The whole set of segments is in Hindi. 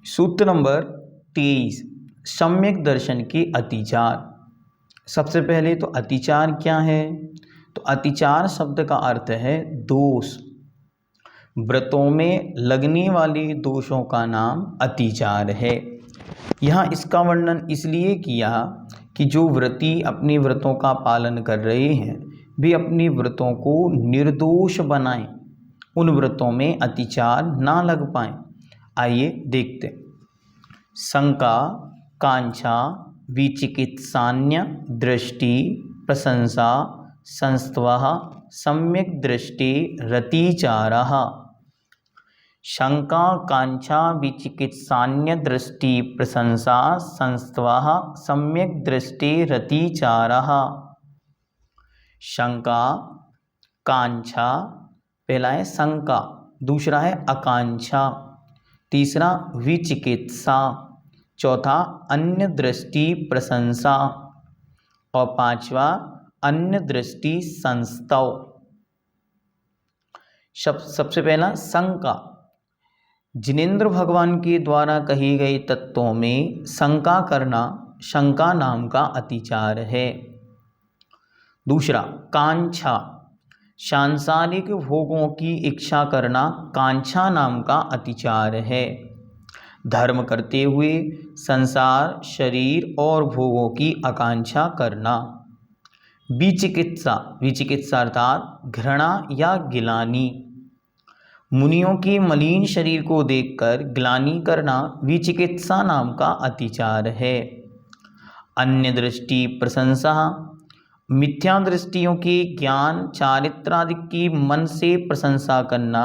सूत्र नंबर 23, सम्यक दर्शन के अतिचार। सबसे पहले तो अतिचार क्या है? तो अतिचार शब्द का अर्थ है दोष। व्रतों में लगने वाले दोषों का नाम अतिचार है। यहाँ इसका वर्णन इसलिए किया कि जो व्रती अपने व्रतों का पालन कर रहे हैं वे अपने व्रतों को निर्दोष बनाएं, उन व्रतों में अतिचार ना लग पाए। आइए देखते। शंका, कांक्षा, विचिकित्सान्य दृष्टि, प्रशंसा, संस्त्वः, सम्यक दृष्टि, रतिचारः। शंका, कांक्षा, विचिकित्सान्य दृष्टि, प्रशंसा, संस्त्वः, सम्यक दृष्टि, रतिचारः। शंका, कांक्षा, पहला है शंका, दूसरा है आकांक्षा, तीसरा विचिकित्सा, चौथा अन्य दृष्टि प्रशंसा और पांचवा अन्य दृष्टि संस्तव। सबसे पहला शंका। जिनेंद्र भगवान के द्वारा कहे गए तत्वों में शंका करना शंका नाम का अतिचार है। दूसरा कांक्षा, सांसारिक भोगों की इच्छा करना कांक्षा नाम का अतिचार है। धर्म करते हुए संसार, शरीर और भोगों की आकांक्षा करना। विचिकित्सा, विचिकित्सा अर्थात घृणा या गिलानी। मुनियों के मलिन शरीर को देखकर ग्लानि करना विचिकित्सा नाम का अतिचार है। अन्य दृष्टि प्रशंसा, मिथ्या दृष्टियों के ज्ञान, चारित्र आदि की मन से प्रशंसा करना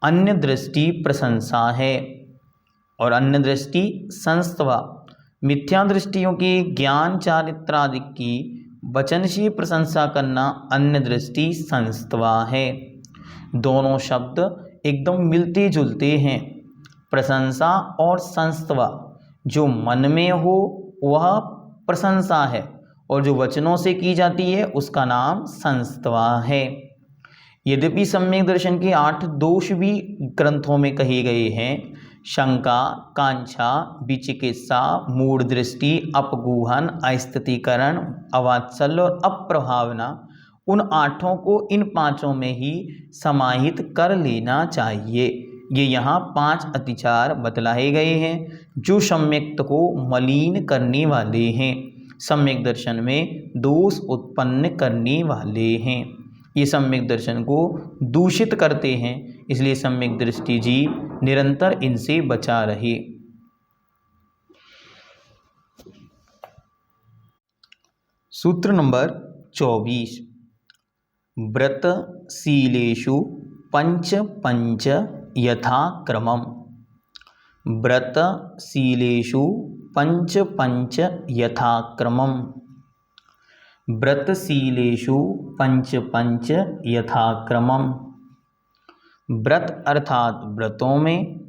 अन्य दृष्टि प्रशंसा है। और अन्य दृष्टि संस्तवा, मिथ्या दृष्टियों के ज्ञान, चारित्र आदि की वचन से प्रशंसा करना अन्य दृष्टि संस्तवा है। दोनों शब्द एकदम मिलते जुलते हैं। प्रशंसा और संस्तवा, जो मन में हो वह प्रशंसा है और जो वचनों से की जाती है उसका नाम संस्तवा है। यद्यपि सम्यक दर्शन के 8 दोष भी ग्रंथों में कहे गए हैं, शंका, कांक्षा, विचिकित्सा, मूढ़ दृष्टि, अपगूहन, अस्थितीकरण, अवात्सल्य और अप्रभावना, उन 8 को इन 5 में ही समाहित कर लेना चाहिए। ये यहाँ 5 अतिचार बतलाए गए हैं जो सम्यक्त को मलिन करने वाले हैं, सम्यक दर्शन में दोष उत्पन्न करने वाले हैं। ये सम्यक दर्शन को दूषित करते हैं, इसलिए सम्यक दृष्टि जीव निरंतर इनसे बचा रहे। सूत्र नंबर 24, व्रतशीलेषु पंच पंच यथाक्रमम्। व्रतशीलेषु पंच पंच यथाक्रमम्। व्रतशीलेषु पंच पंच यथाक्रमम्। व्रत अर्थात व्रतों में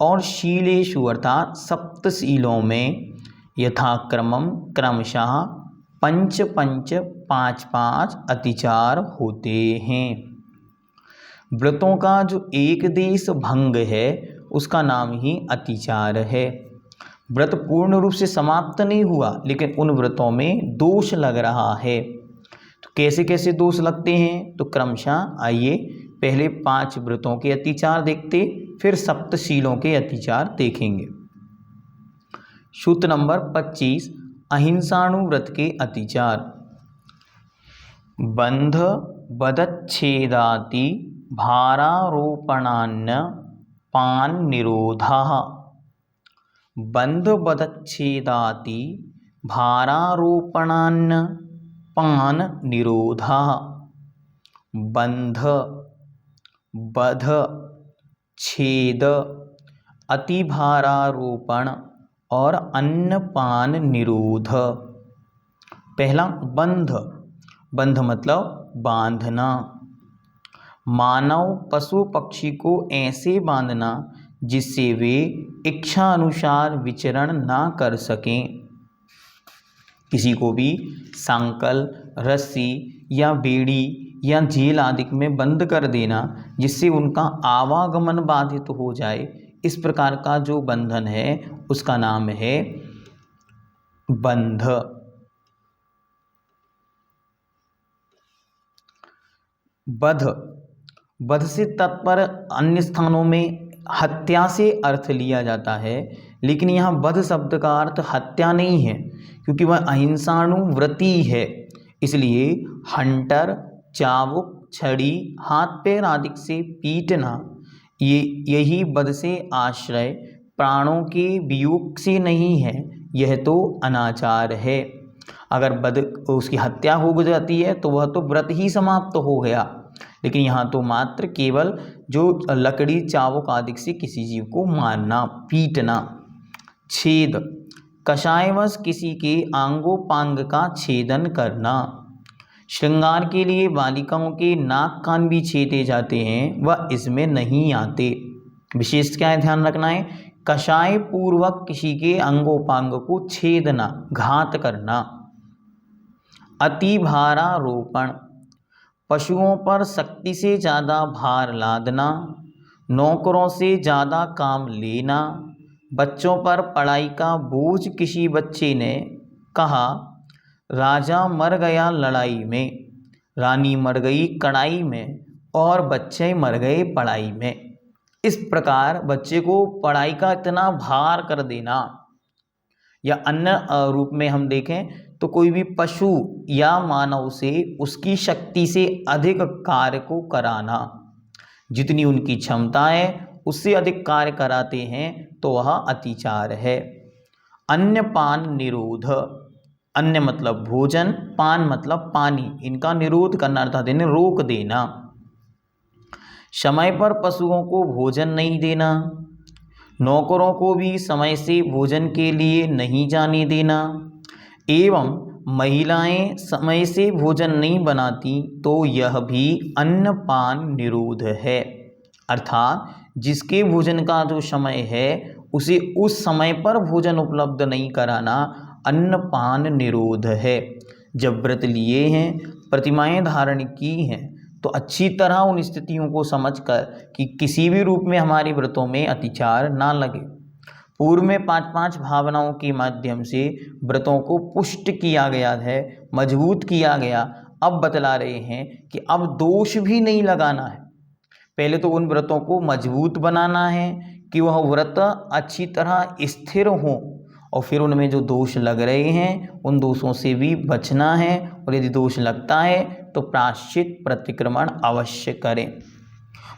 और शीलेषु अर्थात सप्तशीलों में यथाक्रमम् क्रमशः पंच पंच 5 अतिचार होते हैं। व्रतों का जो एक देश भंग है उसका नाम ही अतिचार है। व्रत पूर्ण रूप से समाप्त नहीं हुआ लेकिन उन व्रतों में दोष लग रहा है। तो कैसे कैसे दोष लगते हैं? तो क्रमशः आइए पहले 5 व्रतों के अतिचार देखते, फिर सप्तशीलों के अतिचार देखेंगे। सूत्र नंबर 25, अहिंसाणुव्रत के अतिचार। बंध बदच्छेदाति भारारोपणान्न पान निरोधः। बंध बदच्छेदाति भारारोपणान्न पान निरोधः। बंध, बध, छेद, अतिभारारोपण और अन्नपान निरोध। पहला बंध। बंध मतलब बांधना। मानव पशु पक्षी को ऐसे बांधना जिससे वे इच्छा अनुसार विचरण ना कर सकें। किसी को भी सांकल, रस्सी या बेड़ी या जेल आदि में बंद कर देना, जिससे उनका आवागमन बाधित हो जाए, इस प्रकार का जो बंधन है उसका नाम है बंध। बध, बध से तात्पर्य अन्य स्थानों में हत्या से अर्थ लिया जाता है, लेकिन यहाँ बध शब्द का अर्थ हत्या नहीं है, क्योंकि वह अहिंसानुव्रती है। इसलिए हंटर, चाबुक, छड़ी, हाथ पैर आदि से पीटना, यही बध से आश्रय प्राणों के वियोग से नहीं है, यह तो अनाचार है। अगर बध उसकी हत्या हो जाती है तो वह तो व्रत ही समाप्त हो गया, लेकिन यहाँ तो मात्र केवल जो लकड़ी, चाबुक आदि से किसी जीव को मारना, पीटना। छेद, कषायवश किसी के आंगोपांग का छेदन करना। श्रृंगार के लिए बालिकाओं के नाक कान भी छेदे जाते हैं, वह इसमें नहीं आते। विशेष क्या है ध्यान रखना है, कषाय पूर्वक किसी के अंगोपांग को छेदना, घात करना। अति भारारोपण, पशुओं पर शक्ति से ज़्यादा भार लादना, नौकरों से ज़्यादा काम लेना। बच्चों पर पढ़ाई का बोझ, किसी बच्चे ने कहा राजा मर गया लड़ाई में, रानी मर गई कड़ाई में, और बच्चे मर गए पढ़ाई में। इस प्रकार बच्चे को पढ़ाई का इतना भार कर देना, या अन्य रूप में हम देखें तो कोई भी पशु या मानव से उसकी शक्ति से अधिक कार्य को कराना, जितनी उनकी क्षमता है उससे अधिक कार्य कराते हैं तो वह अतिचार है। अन्य पान निरोध, अन्य मतलब भोजन, पान मतलब पानी, इनका निरोध करना अर्थात इन्हें रोक देना। समय पर पशुओं को भोजन नहीं देना, नौकरों को भी समय से भोजन के लिए नहीं जाने देना, एवं महिलाएं समय से भोजन नहीं बनाती तो यह भी अन्नपान निरोध है। अर्थात जिसके भोजन का जो समय है उसे उस समय पर भोजन उपलब्ध नहीं कराना अन्नपान निरोध है। जब व्रत लिए हैं, प्रतिमाएं धारण की हैं, तो अच्छी तरह उन स्थितियों को समझकर कि किसी भी रूप में हमारे व्रतों में अतिचार ना लगे। पूर्व में 5-5 भावनाओं के माध्यम से व्रतों को पुष्ट किया गया है, मजबूत किया गया। अब बतला रहे हैं कि अब दोष भी नहीं लगाना है। पहले तो उन व्रतों को मजबूत बनाना है कि वह व्रत अच्छी तरह स्थिर हों, और फिर उनमें जो दोष लग रहे हैं उन दोषों से भी बचना है, और यदि दोष लगता है तो प्रायश्चित प्रतिक्रमण अवश्य करें।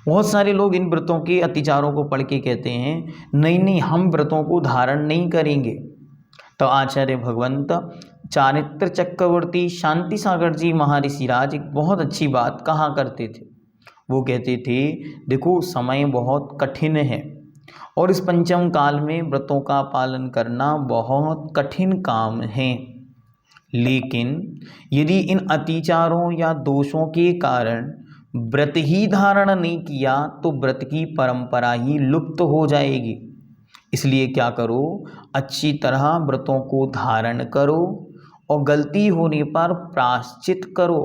बहुत सारे लोग इन व्रतों के अतिचारों को पढ़ के कहते हैं नहीं हम व्रतों को धारण नहीं करेंगे। तो आचार्य भगवंत चारित्र चक्रवर्ती शांति सागर जी महर्षि राज एक बहुत अच्छी बात कहा करते थे। वो कहते थे देखो समय बहुत कठिन है, और इस पंचम काल में व्रतों का पालन करना बहुत कठिन काम है, लेकिन यदि इन अतिचारों या दोषों के कारण व्रत ही धारण नहीं किया तो व्रत की परंपरा ही लुप्त हो जाएगी। इसलिए क्या करो, अच्छी तरह व्रतों को धारण करो, और गलती होने पर प्रायश्चित करो,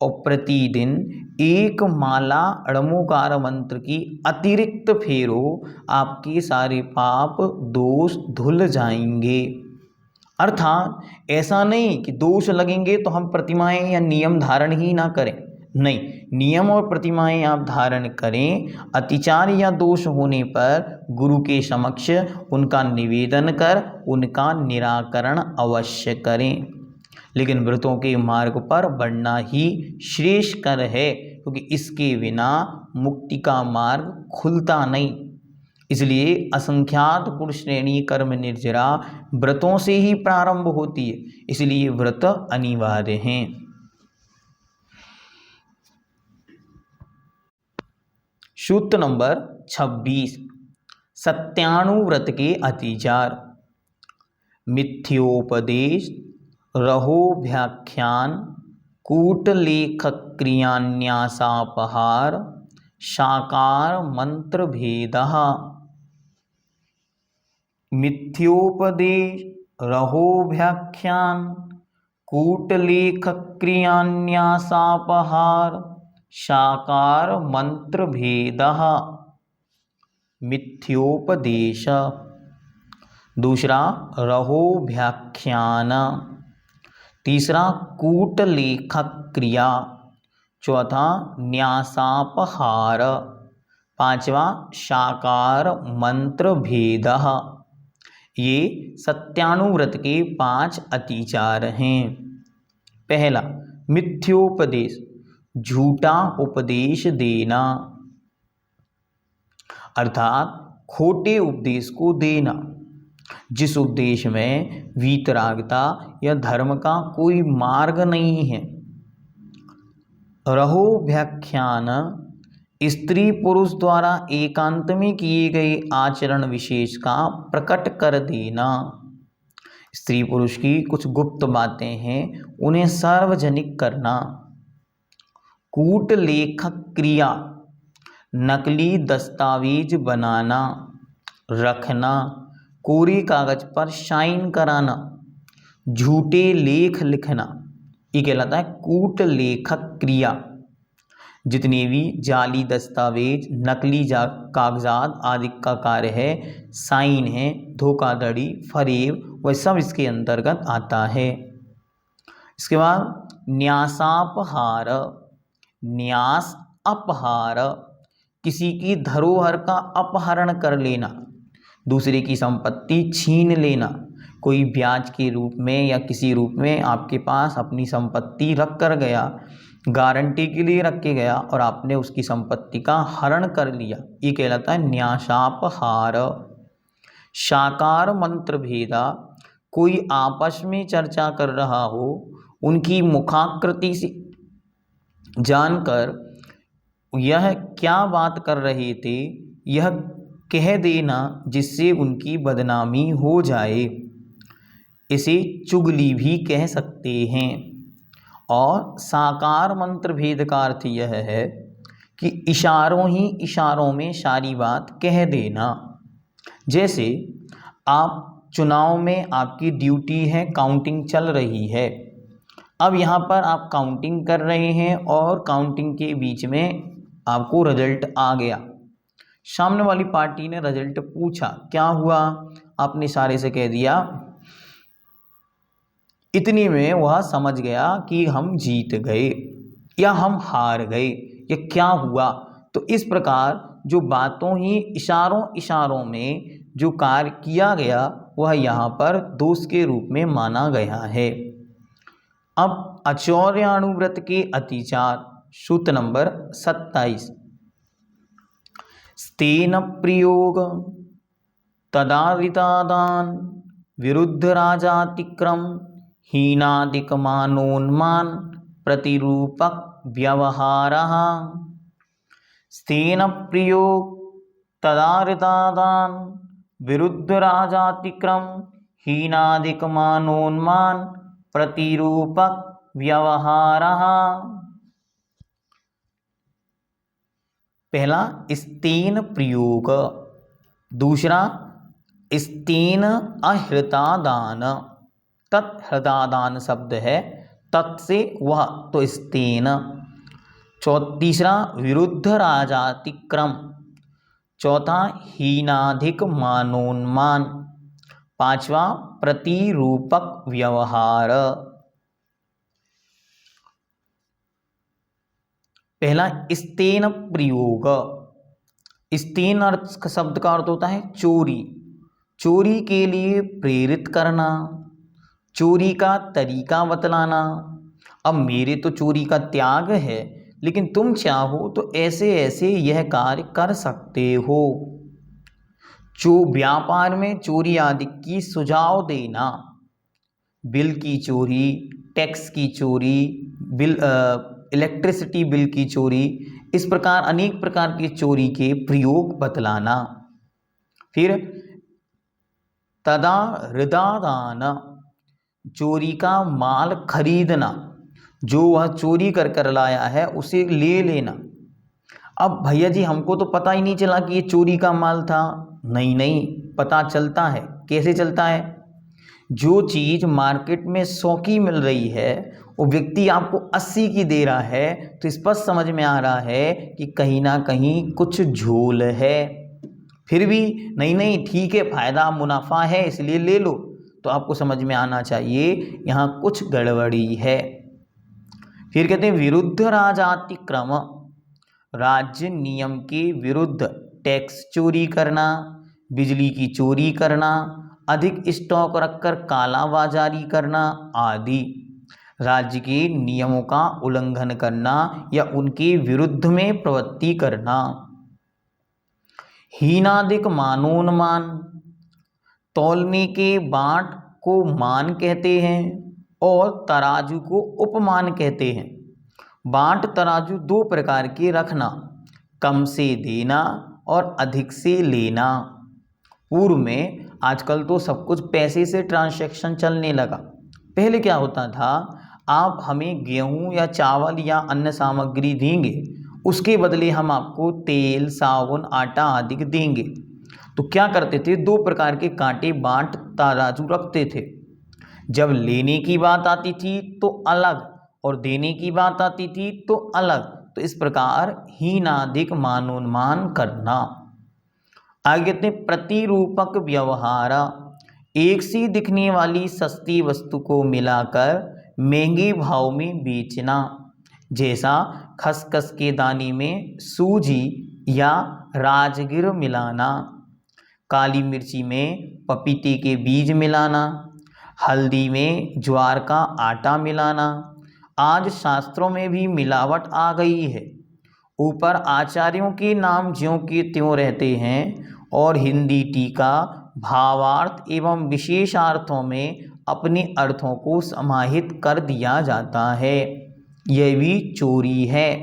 और प्रतिदिन एक माला अड़मोकार मंत्र की अतिरिक्त फेरो, आपके सारे पाप दोष धुल जाएंगे। अर्थात ऐसा नहीं कि दोष लगेंगे तो हम प्रतिमाएं या नियम धारण ही ना करें, नहीं, नियम और प्रतिमाएं आप धारण करें। अतिचार या दोष होने पर गुरु के समक्ष उनका निवेदन कर उनका निराकरण अवश्य करें, लेकिन व्रतों के मार्ग पर बढ़ना ही श्रेष्ठकर है, क्योंकि इसके बिना मुक्ति का मार्ग खुलता नहीं। इसलिए असंख्यात गुण श्रेणी कर्म निर्जरा व्रतों से ही प्रारंभ होती है, इसलिए व्रत अनिवार्य हैं। सूत्र नंबर 26, सत्यानुव्रत के अतिचार। मिथ्योपदेश, रहोभ्याख्यान, कूटलेख क्रियान्यासापहार, साकार मंत्र भेदः। मिथ्योपदेश, रहोभ्याख्यान, कूटलेख क्रियान्यासापहार शाकार मंत्र भेदः मिथ्योपदेश। दूसरा रहोव्याख्यान। तीसरा कूटलेख क्रिया। चौथा न्यासापहार। पांचवा शाकार मंत्र भेदः। ये सत्यानुव्रत के 5 अतिचार हैं। पहला मिथ्योपदेश, झूठा उपदेश देना, अर्थात खोटे उपदेश को देना जिस उपदेश में वीतरागता या धर्म का कोई मार्ग नहीं है। रहोव्याख्यान, स्त्री पुरुष द्वारा एकांत में किए गए आचरण विशेष का प्रकट कर देना। स्त्री पुरुष की कुछ गुप्त बातें हैं, उन्हें सार्वजनिक करना। कूटलेख क्रिया, नकली दस्तावेज बनाना, रखना, कोरे कागज पर साइन कराना, झूठे लेख लिखना, ये कहलाता है कूटलेख क्रिया। जितने भी जाली दस्तावेज, नकली कागजात आदि का कार्य है, साइन है, धोखाधड़ी, फरेब, वह सब इसके अंतर्गत आता है। इसके बाद न्यासापहार, न्यास अपहार, किसी की धरोहर का अपहरण कर लेना, दूसरे की संपत्ति छीन लेना। कोई ब्याज के रूप में या किसी रूप में आपके पास अपनी संपत्ति रख कर गया, गारंटी के लिए रख के गया और आपने उसकी संपत्ति का हरण कर लिया, ये कहलाता है न्यासापहार। शाकार मंत्र भेदा, कोई आपस में चर्चा कर रहा हो, उनकी मुखाकृति से जानकर यह क्या बात कर रहे थे यह कह देना जिससे उनकी बदनामी हो जाए, इसे चुगली भी कह सकते हैं। और साकार मंत्र भेद का अर्थ यह है कि इशारों ही इशारों में सारी बात कह देना। जैसे आप चुनाव में आपकी ड्यूटी है, काउंटिंग चल रही है, अब यहाँ पर आप काउंटिंग कर रहे हैं और काउंटिंग के बीच में आपको रिजल्ट आ गया। सामने वाली पार्टी ने रिजल्ट पूछा, क्या हुआ? आपने इशारे से कह दिया। इतने में वह समझ गया कि हम जीत गए या हम हार गए या क्या हुआ। तो इस प्रकार जो बातों ही इशारों इशारों में जो कार्य किया गया वह यहाँ पर दोष के रूप में माना गया है। अब अचौर्यानुव्रत के अतिचार, सूत्र नंबर 27। स्तेन प्रयोग तदारितादान विरुद्ध राजातिक्रम हीनादिकमानोन्मान प्रतिरूपक व्यवहारः। स्तेन प्रयोग तदारितादान विरुद्ध राजातिक्रम हीनादिकमानोन्मान प्रतिरूपक व्यवहारः। पहला स्तेन प्रयोग, दूसरा स्तेन अहृतादान, तत्हृदादान शब्द है, तत् से वह, तो स्तेन। तीसरा विरुद्ध राजातिक्रम, चौथा हीनाधिक मानोन्मान, पांचवा प्रतिरूपक व्यवहार। पहला स्तेन प्रयोग। स्तेन अर्थ शब्द का अर्थ होता है चोरी, चोरी के लिए प्रेरित करना, चोरी का तरीका बतलाना। अब मेरे तो चोरी का त्याग है, लेकिन तुम चाहो तो ऐसे ऐसे यह कार्य कर सकते हो। व्यापार में चोरी आदि की सुझाव देना, बिल की चोरी, टैक्स की चोरी, बिल इलेक्ट्रिसिटी बिल की चोरी, इस प्रकार अनेक प्रकार की चोरी के प्रयोग बतलाना। फिर तदा हृदादान, चोरी का माल खरीदना, जो वह चोरी कर लाया है उसे ले लेना। अब भैया जी हमको तो पता ही नहीं चला कि ये चोरी का माल था। नहीं, पता चलता है। कैसे चलता है? जो चीज़ मार्केट में 100 की मिल रही है वो व्यक्ति आपको 80 की दे रहा है, तो स्पष्ट समझ में आ रहा है कि कहीं ना कहीं कुछ झोल है। फिर भी नहीं नहीं ठीक है, फ़ायदा मुनाफा है इसलिए ले लो, तो आपको समझ में आना चाहिए यहाँ कुछ गड़बड़ी है। फिर कहते हैं विरुद्ध राजातिक्रम, राज्य नियम के विरुद्ध टैक्स चोरी करना, बिजली की चोरी करना, अधिक स्टॉक रखकर कालाबाजारी करना आदि। राज्य के नियमों का उल्लंघन करना या उनके विरुद्ध में प्रवृत्ति करना। हीनादिक मानोन्मान, तौलने के बाँट को मान कहते हैं और तराजू को उपमान कहते हैं। बाँट तराजू दो प्रकार के रखना, कम से देना और अधिक से लेना। पूर्व में, आजकल तो सब कुछ पैसे से ट्रांजैक्शन चलने लगा। पहले क्या होता था, आप हमें गेहूं या चावल या अन्य सामग्री देंगे, उसके बदले हम आपको तेल, साबुन, आटा आदि देंगे। तो क्या करते थे, दो प्रकार के कांटे बाँट तराजू रखते थे। जब लेने की बात आती थी तो अलग और देने की बात आती थी तो अलग। तो इस प्रकार हीनादिक मानोन्मान करना। आगे कहते हैं प्रतिरूपक व्यवहार, एक सी दिखने वाली सस्ती वस्तु को मिलाकर महंगे भाव में बेचना, जैसा खसखस के दाने में सूजी या राजगिर मिलाना, काली मिर्ची में पपीते के बीज मिलाना, हल्दी में ज्वार का आटा मिलाना। आज शास्त्रों में भी मिलावट आ गई है। ऊपर आचार्यों के नाम ज्यों के त्यों रहते हैं और हिंदी टीका भावार्थ एवं विशेषार्थों में अपने अर्थों को समाहित कर दिया जाता है। यह भी चोरी है।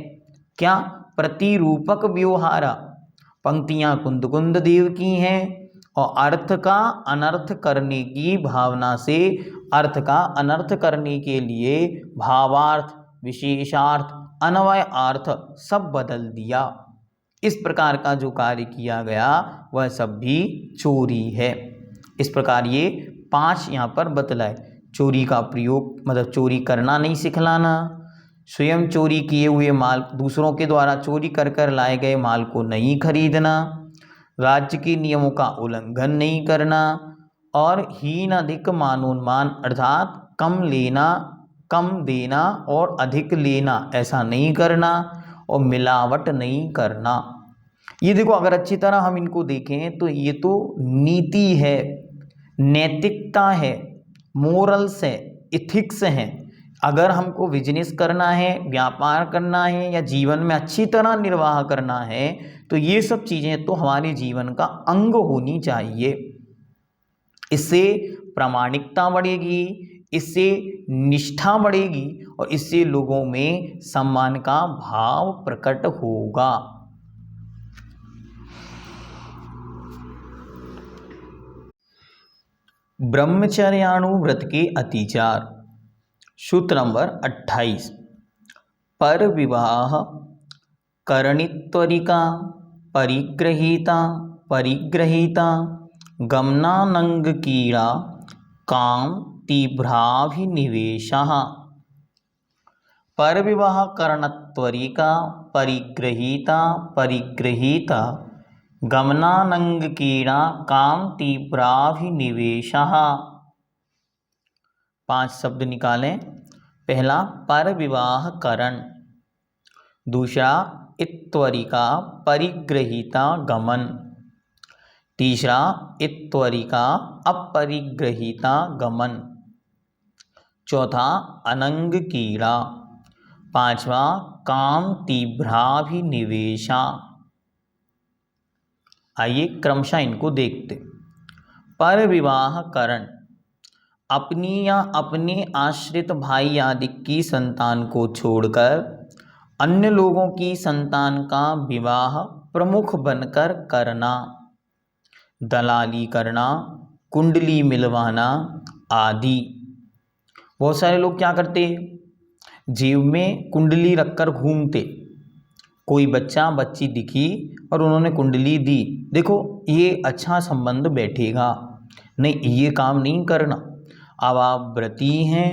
क्या? प्रतिरूपक व्यवहार। पंक्तियां कुंद कुंद देव की हैं और अर्थ का अनर्थ करने की भावना से, अर्थ का अनर्थ करने के लिए भावार्थ, विशेषार्थ, अन्वय अर्थ सब बदल दिया। इस प्रकार का जो कार्य किया गया वह सब भी चोरी है। इस प्रकार ये 5 यहाँ पर बतलाए। चोरी का प्रयोग मतलब चोरी करना नहीं सिखलाना, स्वयं चोरी किए हुए माल, दूसरों के द्वारा चोरी कर कर लाए गए माल को नहीं खरीदना, राज्य के नियमों का उल्लंघन नहीं करना और हीन अधिक मानोन्मान अर्थात कम लेना, कम देना और अधिक लेना ऐसा नहीं करना और मिलावट नहीं करना। ये देखो, अगर अच्छी तरह हम इनको देखें तो ये तो नीति है, नैतिकता है, मोरल्स है, इथिक्स हैं। अगर हमको बिजनेस करना है, व्यापार करना है या जीवन में अच्छी तरह निर्वाह करना है तो ये सब चीज़ें तो हमारे जीवन का अंग होनी चाहिए। इससे प्रामाणिकता बढ़ेगी, इससे निष्ठा बढ़ेगी और इससे लोगों में सम्मान का भाव प्रकट होगा। ब्रह्मचर्याणुव्रत के अतिचार। सूत्र नंबर 28। पर विवाह करणित्वरिका परिग्रहीता परिग्रहीता गमनानंगकीड़ा काम तीव्राभिनिवेशः। पर विवाह करणत्वरिका परिग्रहीता परिग्रहीता गमनानंगकीड़ा काम तीव्राभिनिवेशः। 5 शब्द निकालें। पहला पर विवाह करण, दूसरा इत्वरिका परिग्रहीता गमन, तीसरा इत्वरिका अपरिग्रहीता गमन, चौथा अनंग कीड़ा, पांचवा काम तीव्राभिनिवेशा। आइए क्रमशः इनको देखते। पर विवाह करण, अपनी या अपने आश्रित भाई आदि की संतान को छोड़कर अन्य लोगों की संतान का विवाह प्रमुख बनकर करना, दलाली करना, कुंडली मिलवाना आदि। बहुत सारे लोग क्या करते, जेब में कुंडली रखकर घूमते। कोई बच्चा बच्ची दिखी और उन्होंने कुंडली दी, देखो ये अच्छा संबंध बैठेगा, नहीं ये काम नहीं करना। अब आप व्रती हैं,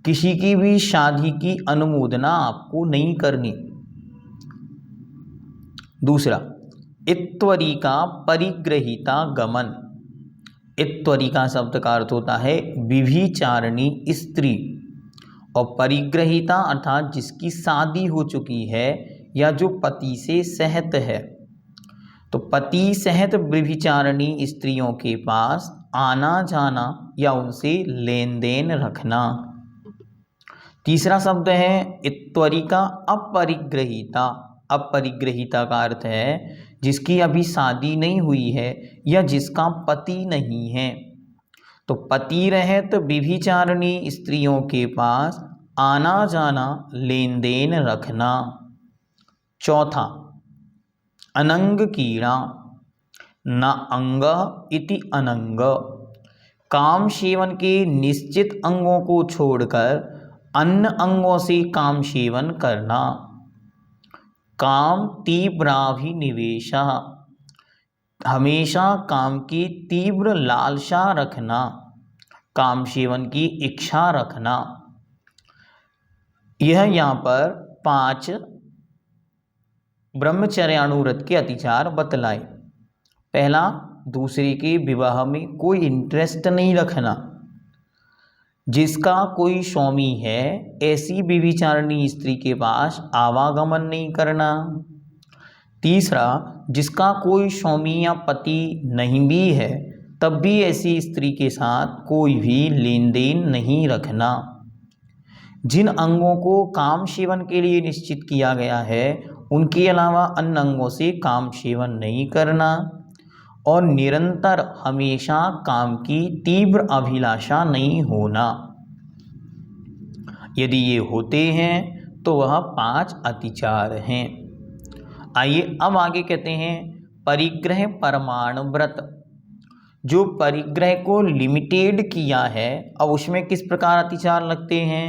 किसी की भी शादी की अनुमोदना आपको नहीं करनी। दूसरा, इत्वरिका परिग्रहिता गमन। इत्वरिका शब्द का अर्थ होता है विभिचारिणी स्त्री, और परिग्रहिता अर्थात जिसकी शादी हो चुकी है या जो पति से सहत है। तो पति सहत व्यभिचारिणी स्त्रियों के पास आना जाना या उनसे लेन देन रखना। तीसरा शब्द है इत्वरिका अपरिग्रहिता। अपरिग्रहिता का अर्थ है जिसकी अभी शादी नहीं हुई है या जिसका पति नहीं है। तो पति रहित व्यभिचारिणी स्त्रियों के पास आना जाना लेन देन रखना। चौथा, अनंग कीड़ा। न अंग इति अनंग। काम सेवन के निश्चित अंगों को छोड़कर अन्य अंगों से काम सेवन करना। काम तीव्राभिनिवेशः। हमेशा काम की तीव्र लालसा रखना, काम सेवन की इच्छा रखना। यह यहाँ पर 5 ब्रह्मचर्यानुव्रत के अतिचार बतलाए। पहला, दूसरे के विवाह में कोई इंटरेस्ट नहीं रखना। जिसका कोई स्वामी है ऐसी व्यभिचारिणी स्त्री के पास आवागमन नहीं करना। तीसरा, जिसका कोई स्वामी या पति नहीं भी है तब भी ऐसी स्त्री के साथ कोई भी लेन देन नहीं रखना। जिन अंगों को काम सेवन के लिए निश्चित किया गया है उनके अलावा अन्य अंगों से काम सेवन नहीं करना, और निरंतर हमेशा काम की तीव्र अभिलाषा नहीं होना। यदि ये होते हैं तो वह 5 अतिचार हैं। आइए अब आगे कहते हैं परिग्रह परमाण व्रत। जो परिग्रह को लिमिटेड किया है अब उसमें किस प्रकार अतिचार लगते हैं।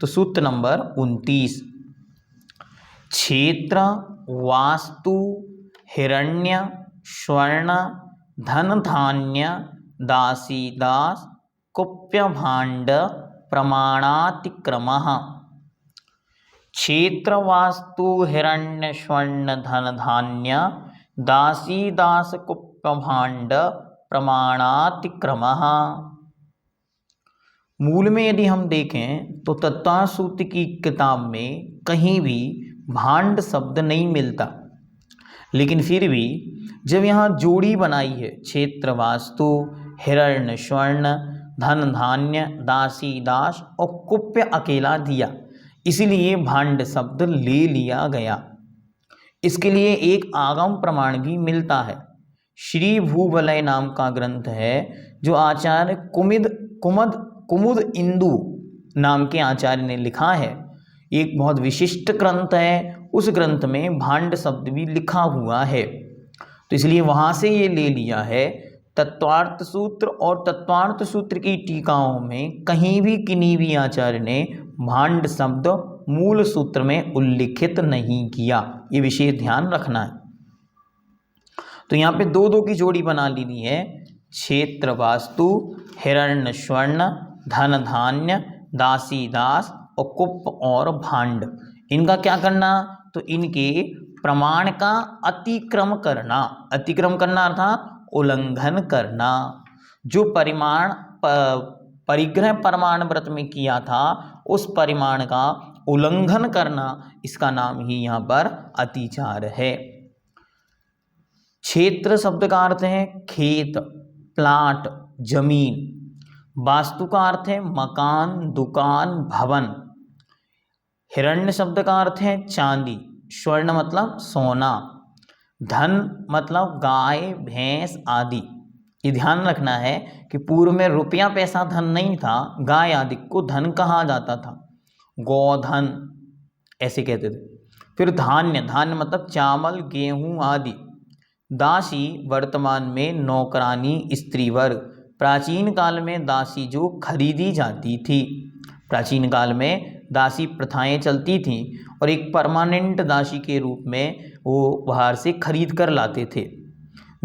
तो सूत्र नंबर 29, क्षेत्र वास्तु हिरण्य स्वर्ण धन धान्य दासी दास कुप्य भांड प्रमाणातिक्रमः। क्षेत्र वास्तु हिरण्य स्वर्ण धन धान्य दासी दास कुप्य भांड प्रमाणातिक्रमः। मूल में यदि हम देखें तो तत्वार्थ सूत्र की किताब में कहीं भी भांड शब्द नहीं मिलता, लेकिन फिर भी जब यहाँ जोड़ी बनाई है क्षेत्र वास्तु हिरण्य स्वर्ण धन धान्य दासी दास और कुप्य अकेला दिया, इसलिए भांड शब्द ले लिया गया। इसके लिए एक आगम प्रमाण भी मिलता है। श्री भूवलय नाम का ग्रंथ है जो आचार्य कुमुद इंदु नाम के आचार्य ने लिखा है। एक बहुत विशिष्ट ग्रंथ है, उस ग्रंथ में भांड शब्द भी लिखा हुआ है, तो इसलिए वहाँ से ये ले लिया है। तत्वार्थ सूत्र और तत्वार्थ सूत्र की टीकाओं में कहीं भी किन्हीं भी आचार्य ने भांड शब्द मूल सूत्र में उल्लिखित नहीं किया, ये विशेष ध्यान रखना है। तो यहाँ पे 2-2 की जोड़ी बना लेनी है, क्षेत्र वास्तु हिरण्य स्वर्ण धन धान्य दासी दास और कुप और भांड। इनका क्या करना, तो इनके प्रमाण का अतिक्रम करना। अतिक्रम करना अर्थात उल्लंघन करना। जो परिमाण परिग्रह परमाण व्रत में किया था उस परिमाण का उल्लंघन करना, इसका नाम ही यहाँ पर अतिचार है। क्षेत्र शब्द का अर्थ है खेत प्लाट जमीन। वास्तु का अर्थ है मकान दुकान भवन। हिरण्य शब्द का अर्थ है चांदी। स्वर्ण मतलब सोना। धन मतलब गाय भैंस आदि। ये ध्यान रखना है कि पूर्व में रुपया पैसा धन नहीं था, गाय आदि को धन कहा जाता था, गोधन ऐसे कहते थे। फिर धान्य, धान्य मतलब चावल गेहूं आदि। दासी वर्तमान में नौकरानी स्त्री वर्ग। प्राचीन काल में दासी जो खरीदी जाती थी, प्राचीन काल में दासी प्रथाएं चलती थीं और एक परमानेंट दासी के रूप में वो बाहर से खरीद कर लाते थे।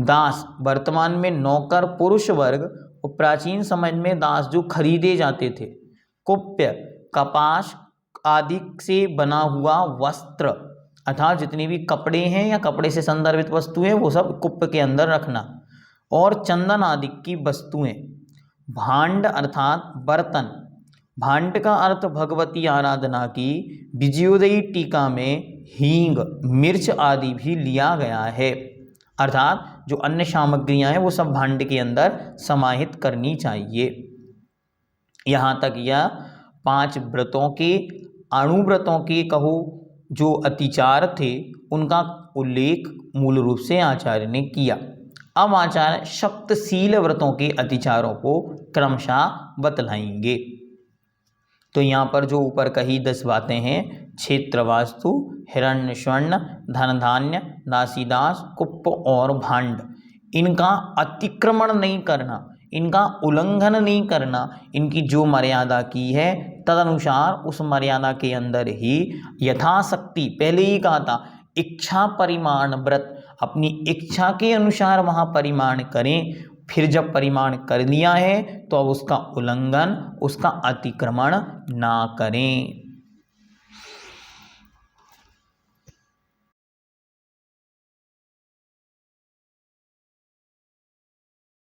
दास वर्तमान में नौकर पुरुष वर्ग और प्राचीन समय में दास जो खरीदे जाते थे। कुप्य कपास आदि से बना हुआ वस्त्र, अर्थात जितनी भी कपड़े हैं या कपड़े से संदर्भित वस्तुएं वो सब कुप्य के अंदर रखना। और चंदन आदि की वस्तुएं। भांड अर्थात बर्तन। भांड का अर्थ भगवती आराधना की विजयोदयी टीका में हींग मिर्च आदि भी लिया गया है, अर्थात जो अन्य सामग्रियां हैं वो सब भांड के अंदर समाहित करनी चाहिए। यहाँ तक यह 5 व्रतों के, अणुव्रतों के कहो जो अतिचार थे उनका उल्लेख मूल रूप से आचार्य ने किया। अब आचार्य सप्तशील व्रतों के अतिचारों को क्रमशः बतलाएंगे। तो यहाँ पर जो ऊपर कही 10 बातें हैं, क्षेत्र वास्तु, हिरण्य स्वर्ण, धन धान्य, दासीदास, कुप्प और भांड, इनका अतिक्रमण नहीं करना, इनका उल्लंघन नहीं करना, इनकी जो मर्यादा की है तदनुसार उस मर्यादा के अंदर ही यथाशक्ति, पहले ही कहा था इच्छा परिमाण व्रत, अपनी इच्छा के अनुसार वहाँ परिमाण करें। फिर जब परिमाण कर लिया है तो अब उसका उल्लंघन, उसका अतिक्रमण ना करें।